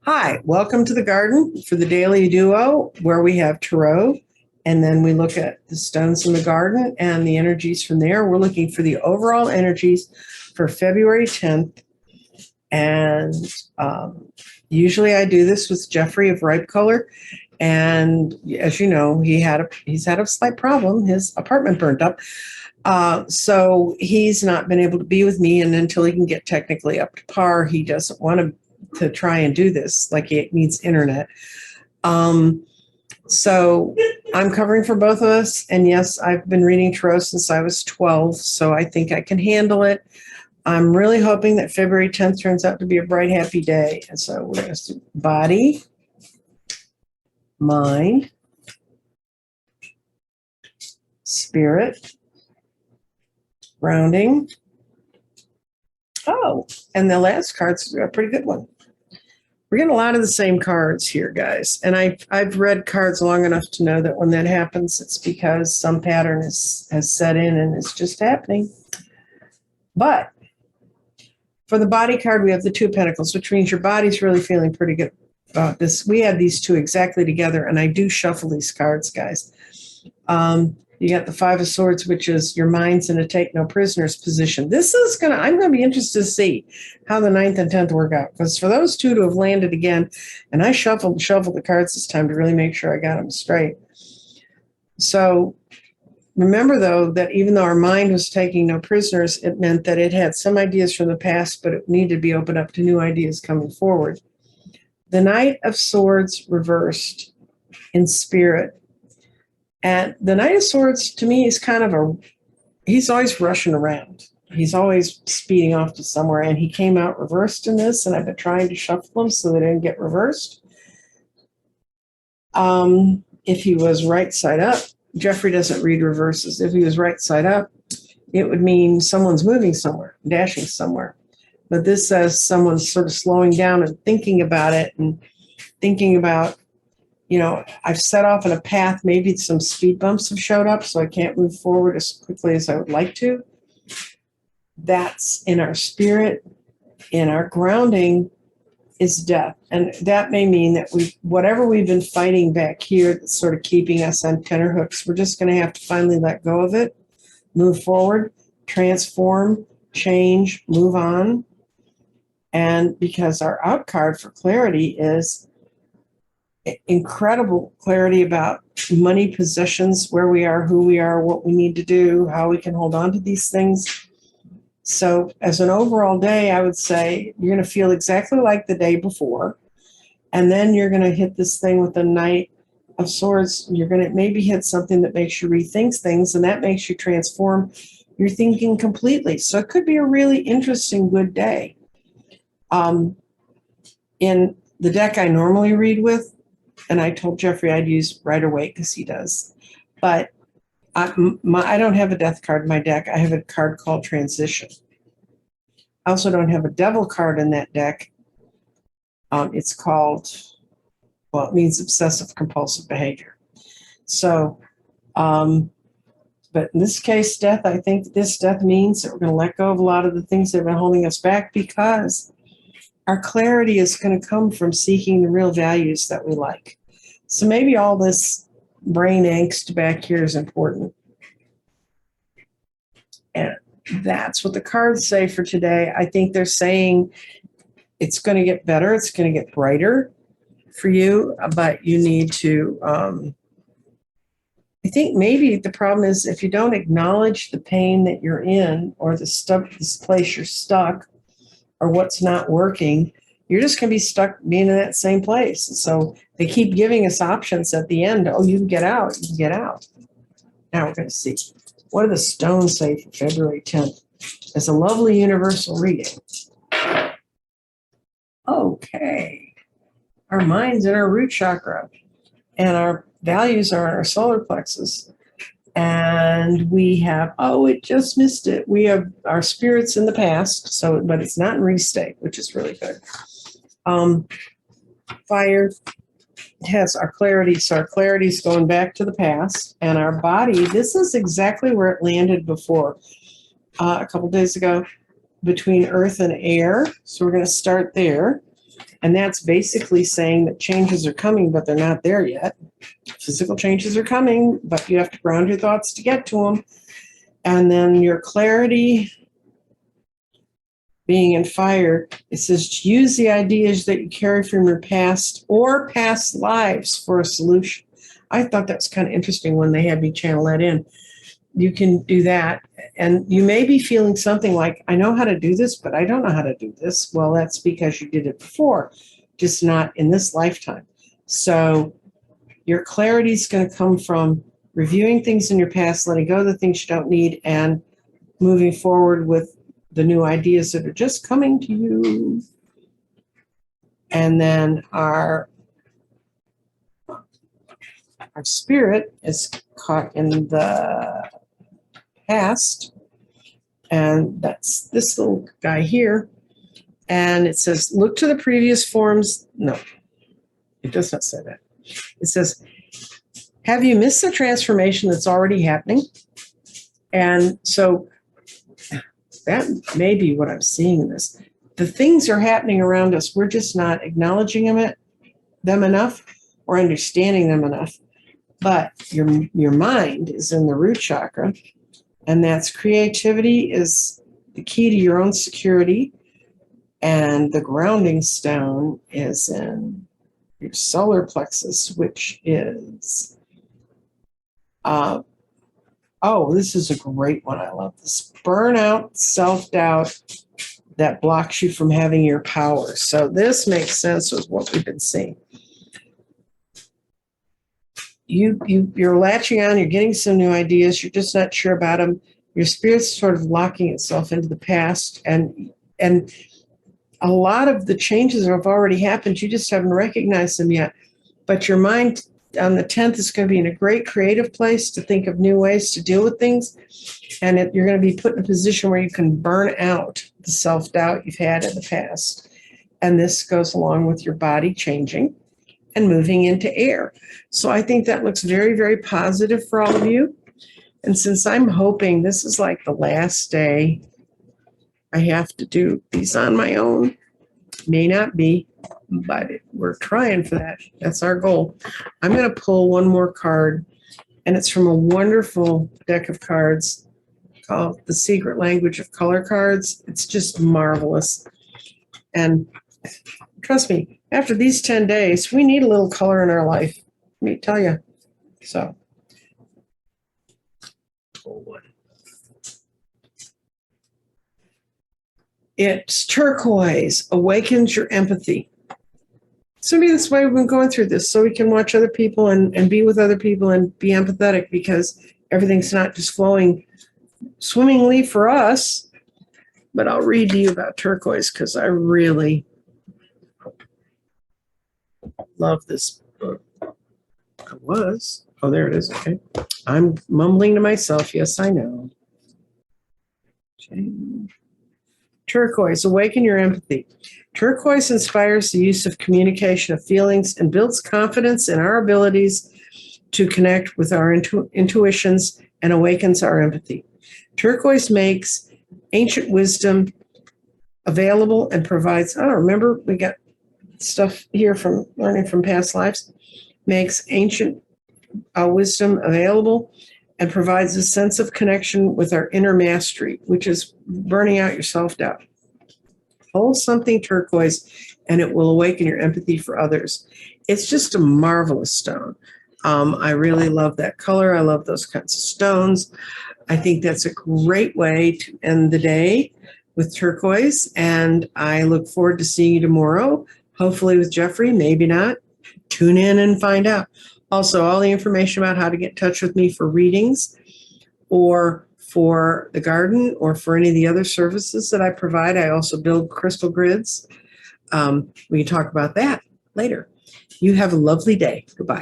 Hi, welcome to the garden for the Daily Duo, where we have tarot, and then we look at the stones in the garden and the energies from there. We're looking for the overall energies for February 10th, and usually I do this with Jeffrey of Ripe Color, and as you know, he's had a slight problem. His apartment burned up, so he's not been able to be with me, and until he can get technically up to par, he doesn't want to try and do this, like it needs internet. So I'm covering for both of us. And yes, I've been reading tarot since I was 12, so I think I can handle it. I'm really hoping that February 10th turns out to be a bright, happy day. And so we're going to do body, mind, spirit, grounding. Oh, and the last card's a pretty good one. We're getting a lot of the same cards here, guys. And I've read cards long enough to know that when that happens, it's because some pattern has set in and it's just happening. But for the body card, we have the Two of Pentacles, which means your body's really feeling pretty good about this. We have these two exactly together, and I do shuffle these cards, guys. You got the Five of Swords, which is your mind's in a take no prisoners position. I'm going to be interested to see how the 9th and 10th work out. Because for those two to have landed again, and I shuffled the cards this time to really make sure I got them straight. So remember, though, that even though our mind was taking no prisoners, it meant that it had some ideas from the past, but it needed to be opened up to new ideas coming forward. The Knight of Swords reversed in spirit. And the Knight of Swords, to me, is he's always rushing around. He's always speeding off to somewhere. And he came out reversed in this, and I've been trying to shuffle them so they didn't get reversed. If he was right side up, Jeffrey doesn't read reverses. If he was right side up, it would mean someone's moving somewhere, dashing somewhere. But this says someone's sort of slowing down and thinking about it and thinking about, I've set off on a path. Maybe some speed bumps have showed up, so I can't move forward as quickly as I would like to. That's in our spirit. In our grounding is death. And that may mean that whatever we've been fighting back here that's sort of keeping us on tenterhooks, we're just going to have to finally let go of it, move forward, transform, change, move on. And because our out card for clarity is incredible clarity about money, possessions, where we are, who we are, what we need to do, how we can hold on to these things. So as an overall day, I would say you're going to feel exactly like the day before. And then you're going to hit this thing with the Knight of Swords. You're going to maybe hit something that makes you rethink things, and that makes you transform your thinking completely. So it could be a really interesting, good day. In the deck I normally read with, and I told Jeffrey I'd use Rider-Waite because he does. But I don't have a death card in my deck. I have a card called Transition. I also don't have a devil card in that deck. It's called, it means obsessive compulsive behavior. So, but in this case, death, I think this death means that we're going to let go of a lot of the things that have been holding us back, because our clarity is going to come from seeking the real values that we like. So maybe all this brain angst back here is important. And that's what the cards say for today. I think they're saying it's going to get better. It's going to get brighter for you, but you need to, I think maybe the problem is if you don't acknowledge the pain that you're in, or this place you're stuck, or what's not working, you're just going to be stuck being in that same place. And so they keep giving us options at the end. Oh, you can get out. You can get out. Now we're going to see. What do the stones say for February 10th? It's a lovely universal reading. Okay. Our mind's in our root chakra, and our values are in our solar plexus. And we have, it just missed it. We have our spirits in the past, but it's not in restate, which is really good. Fire has our clarity. So our clarity is going back to the past. And our body, this is exactly where it landed before, a couple days ago, between earth and air. So we're going to start there. And that's basically saying that changes are coming, but they're not there yet. Physical changes are coming, but you have to ground your thoughts to get to them. And then your clarity being in fire, it says use the ideas that you carry from your past or past lives for a solution. I thought that was kind of interesting when they had me channel that in. You can do that. And you may be feeling something like, I know how to do this, but I don't know how to do this. Well, that's because you did it before, just not in this lifetime. So your clarity is going to come from reviewing things in your past, letting go of the things you don't need, and moving forward with the new ideas that are just coming to you. And then our spirit is caught in the past, and that's this little guy here. And it says, look to the previous forms. No, it does not say that. It says, have you missed the transformation that's already happening? And so that may be what I'm seeing in this. The things are happening around us. We're just not acknowledging them enough or understanding them enough. But your mind is in the root chakra, and that's creativity is the key to your own security. And the grounding stone is in your solar plexus, which is, this is a great one. I love this. Burnout, self-doubt that blocks you from having your power. So this makes sense with what we've been seeing. You're latching on, you're getting some new ideas, you're just not sure about them. Your spirit's sort of locking itself into the past, and a lot of the changes have already happened. You just haven't recognized them yet. But your mind on the 10th is going to be in a great creative place to think of new ways to deal with things. And you're going to be put in a position where you can burn out the self-doubt you've had in the past. And this goes along with your body changing and moving into air. So I think that looks very, very positive for all of you. And since I'm hoping this is like the last day I have to do these on my own, may not be, but we're trying for that. That's our goal. I'm going to pull one more card, and it's from a wonderful deck of cards called The Secret Language of Color Cards. It's just marvelous. And trust me, after these 10 days, we need a little color in our life. Let me tell you. So, pull one. It's turquoise, awakens your empathy. So maybe that's why we've been going through this, so we can watch other people and be with other people and be empathetic, because everything's not just flowing swimmingly for us. But I'll read to you about turquoise because I really love this book. There it is. Okay. I'm mumbling to myself. Yes, I know. Change. Turquoise, awaken your empathy. Turquoise inspires the use of communication of feelings and builds confidence in our abilities to connect with our intuitions and awakens our empathy. Turquoise makes ancient wisdom available and provides, remember we got stuff here from learning from past lives, makes ancient wisdom available and provides a sense of connection with our inner mastery, which is burning out your self-doubt. Hold something turquoise and it will awaken your empathy for others. It's just a marvelous stone. I really love that color. I love those kinds of stones. I think that's a great way to end the day with turquoise, and I look forward to seeing you tomorrow, hopefully with Jeffrey, maybe not. Tune in and find out. Also, all the information about how to get in touch with me for readings or for the garden or for any of the other services that I provide. I also build crystal grids. We can talk about that later. You have a lovely day. Goodbye.